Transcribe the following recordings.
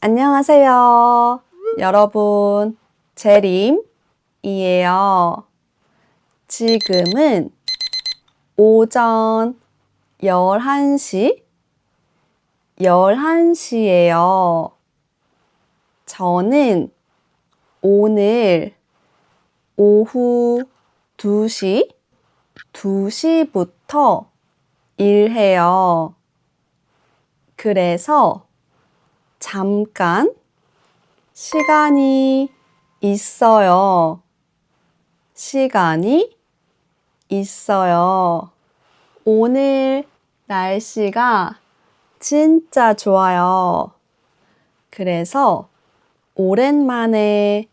안녕하세요. 여러분, 재림이에요. 지금은 오전 11시예요. 저는 오늘 오후 2시부터 일해요. 그래서 잠깐 시간이 있어요. 오늘 날씨가 진짜 좋아요. 그래서 오랜만에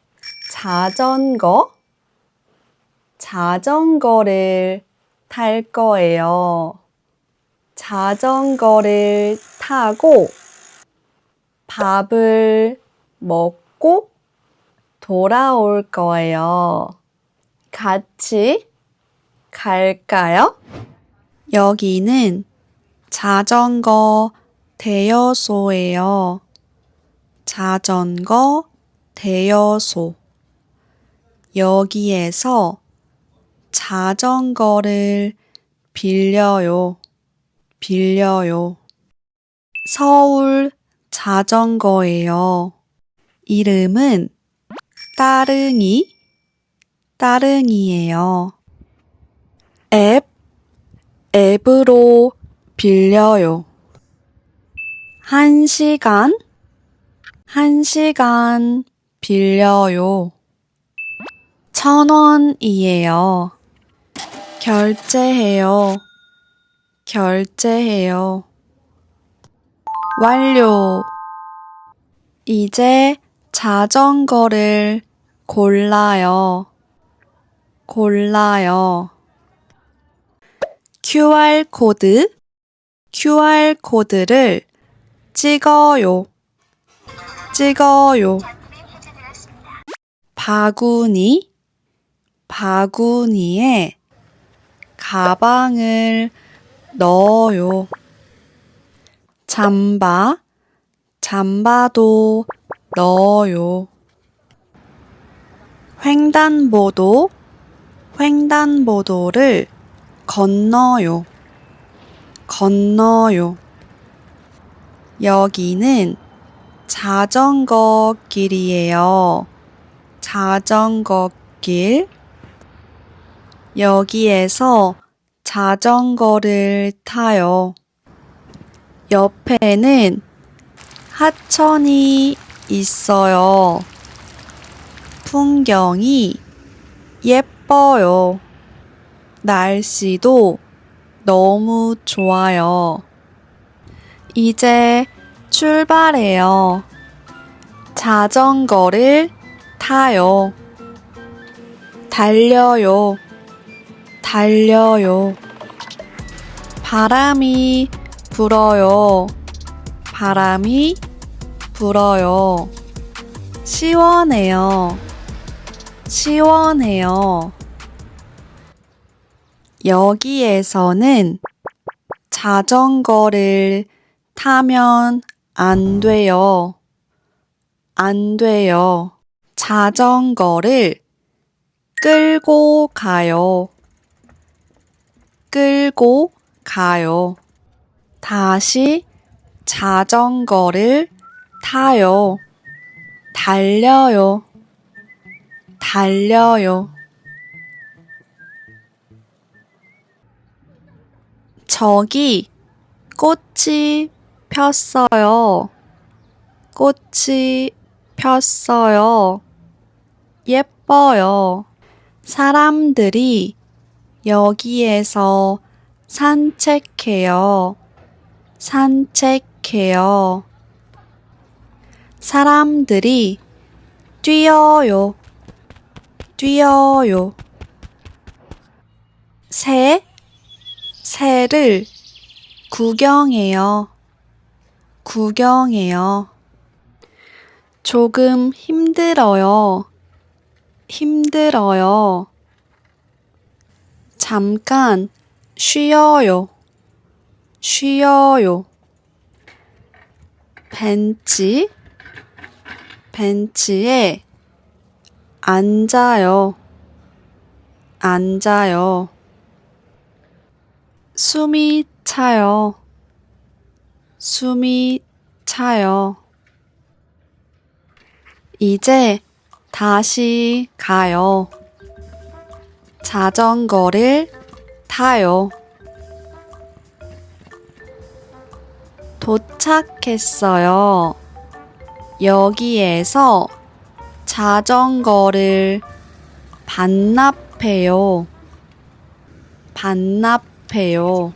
자전거를 탈 거예요. 자전거를 타고 밥을 먹고 돌아올 거예요. 같이 갈까요? 여기는 자전거 대여소예요. 자전거 대여소. 여기에서 자전거를 빌려요. 서울 자전거예요. 이름은 따릉이에요. 앱으로 빌려요. 1시간 빌려요. 1,000원이에요. 결제해요. 완료. 이제 자전거를 골라요. QR코드를 찍어요. 바구니에 가방을 넣어요. 잠바도 넣어요. 횡단보도를 건너요. 여기는 자전거 길이에요. 여기에서 자전거를 타요. 옆에는 하천이 있어요. 풍경이 예뻐요. 날씨도 너무 좋아요. 이제 출발해요. 자전거를 타요. 달려요. 바람이 불어요. 시원해요. 여기에서는 자전거를 타면 안 돼요. 자전거를 끌고 가요. 다시 자전거를 타요. 달려요. 저기 꽃이 폈어요. 예뻐요. 사람들이 여기에서 산책해요. 사람들이 뛰어요. 새를 구경해요. 조금 힘들어요. 잠깐 쉬어요. 벤치 벤치에 앉아요. 앉아요. 숨이 차요. 숨이 차요. 이제 다시 가요. 자전거를 타요. 도착했어요. 여기에서 자전거를 반납해요. 반납해요.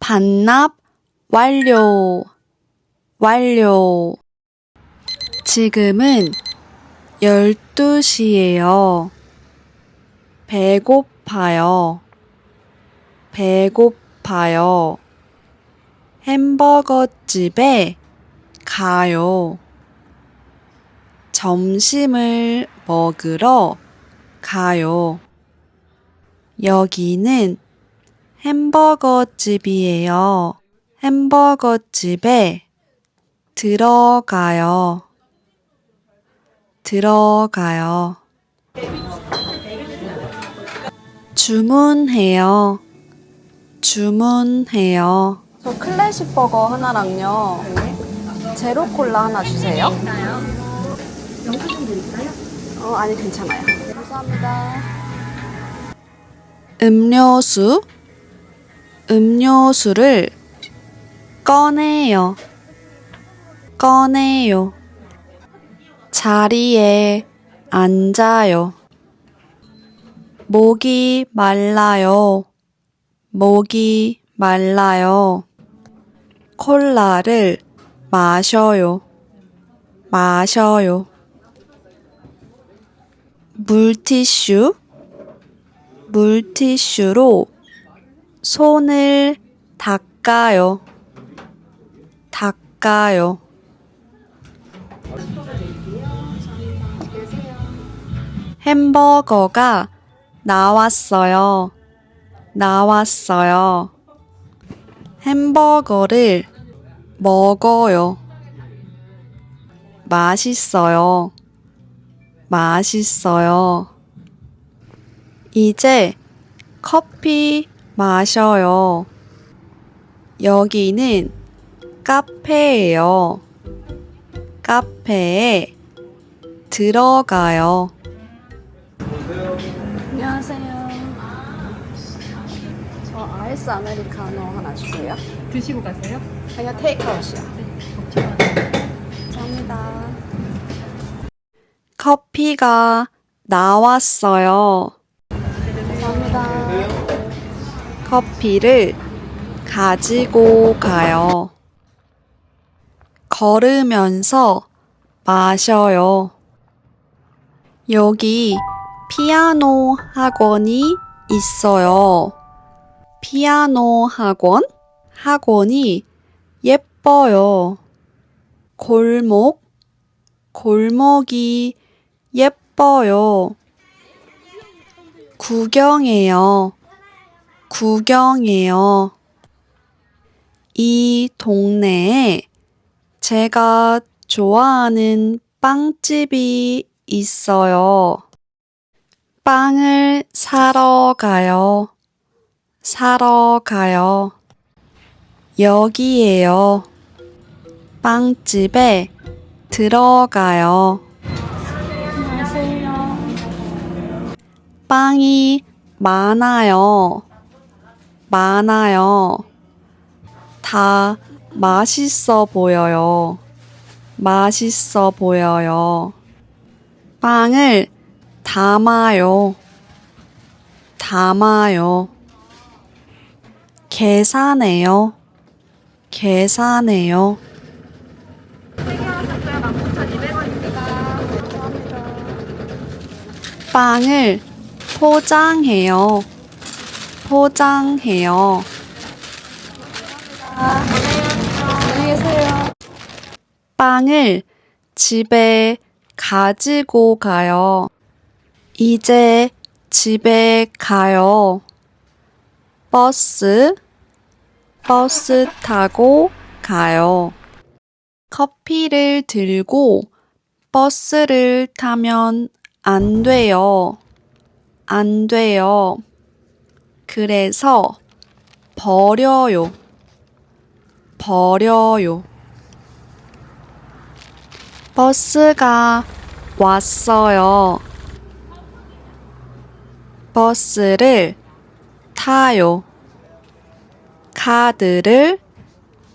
반납 완료. 완료. 지금은 12시예요. 배고파요. 배고파요. 햄버거 집에 가요. 점심을 먹으러 가요. 여기는 햄버거 집이에요. 햄버거 집에 들어가요. 들어가요. 주문해요. 주문해요. 저 클래식 버거 하나랑요. 제로 콜라 하나 주세요. 영수증 드릴까요? 아니 괜찮아요. 감사합니다. 음료수. 음료수를 꺼내요. 꺼내요. 자리에 앉아요. 목이 말라요. 목이 말라요. 콜라를 마셔요. 마셔요. 물티슈. 물티슈로 손을 닦아요. 닦아요. 햄버거가 나왔어요. 나왔어요. 햄버거를 먹어요. 맛있어요. 맛있어요. 이제 커피 마셔요. 여기는 카페예요. 카페에 들어가요. 안녕하세요. 저 아이스 아메리카노 하나 주세요. 드시고 가세요? 아니요, 테이크아웃이요. 걱정하세요. 감사합니다. 커피가 나왔어요. 감사합니다. 커피를 가지고 가요. 걸으면서 마셔요. 여기 피아노 학원이 있어요. 피아노 학원? 학원이 예뻐요. 골목이 예뻐요. 구경해요. 구경해요. 이 동네에 제가 좋아하는 빵집이 있어요. 빵을 사러 가요. 사러 가요. 여기에요. 빵집에 들어가요. 안녕하세요. 빵이 많아요. 많아요. 다 맛있어 보여요. 맛있어 보여요. 빵을 담아요. 담아요. 계산해요. 계산해요. 빵을 포장해요. 포장해요. 안녕히 계세요. 빵을 집에 가지고 가요. 이제 집에 가요. 버스 타고 가요. 커피를 들고 버스를 타면 안 돼요. 안 돼요. 그래서 버려요. 버려요. 버스가 왔어요. 버스를 타요. 카드를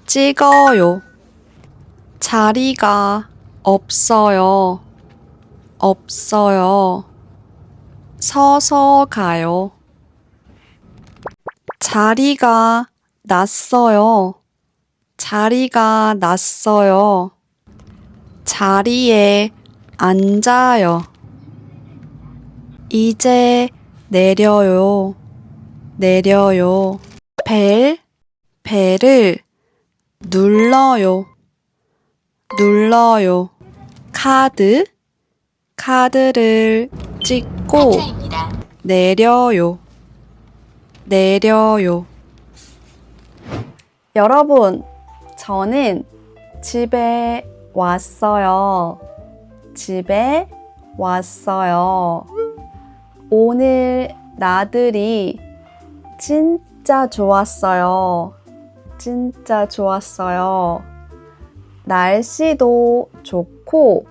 찍어요. 자리가 없어요. 없어요. 서서 가요. 자리가 났어요. 자리가 났어요. 자리에 앉아요. 이제 내려요. 내려요. 벨을 눌러요. 눌러요. 카드를 찍고 내려요. 내려요. 여러분, 저는 집에 왔어요. 집에 왔어요. 오늘 나들이 진짜 좋았어요. 진짜 좋았어요. 날씨도 좋고,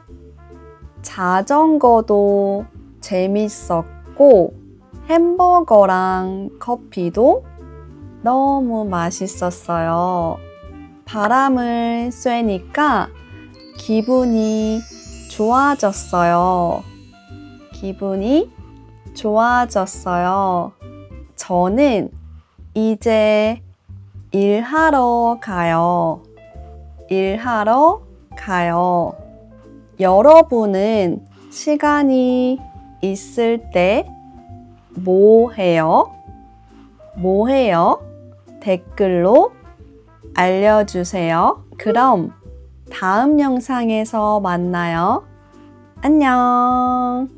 자전거도 재밌었고, 햄버거랑 커피도 너무 맛있었어요. 바람을 쐬니까 기분이 좋아졌어요. 기분이 좋아졌어요. 저는 이제 일하러 가요. 일하러 가요. 여러분은 시간이 있을 때 뭐 해요? 뭐 해요? 댓글로 알려주세요. 그럼 다음 영상에서 만나요. 안녕.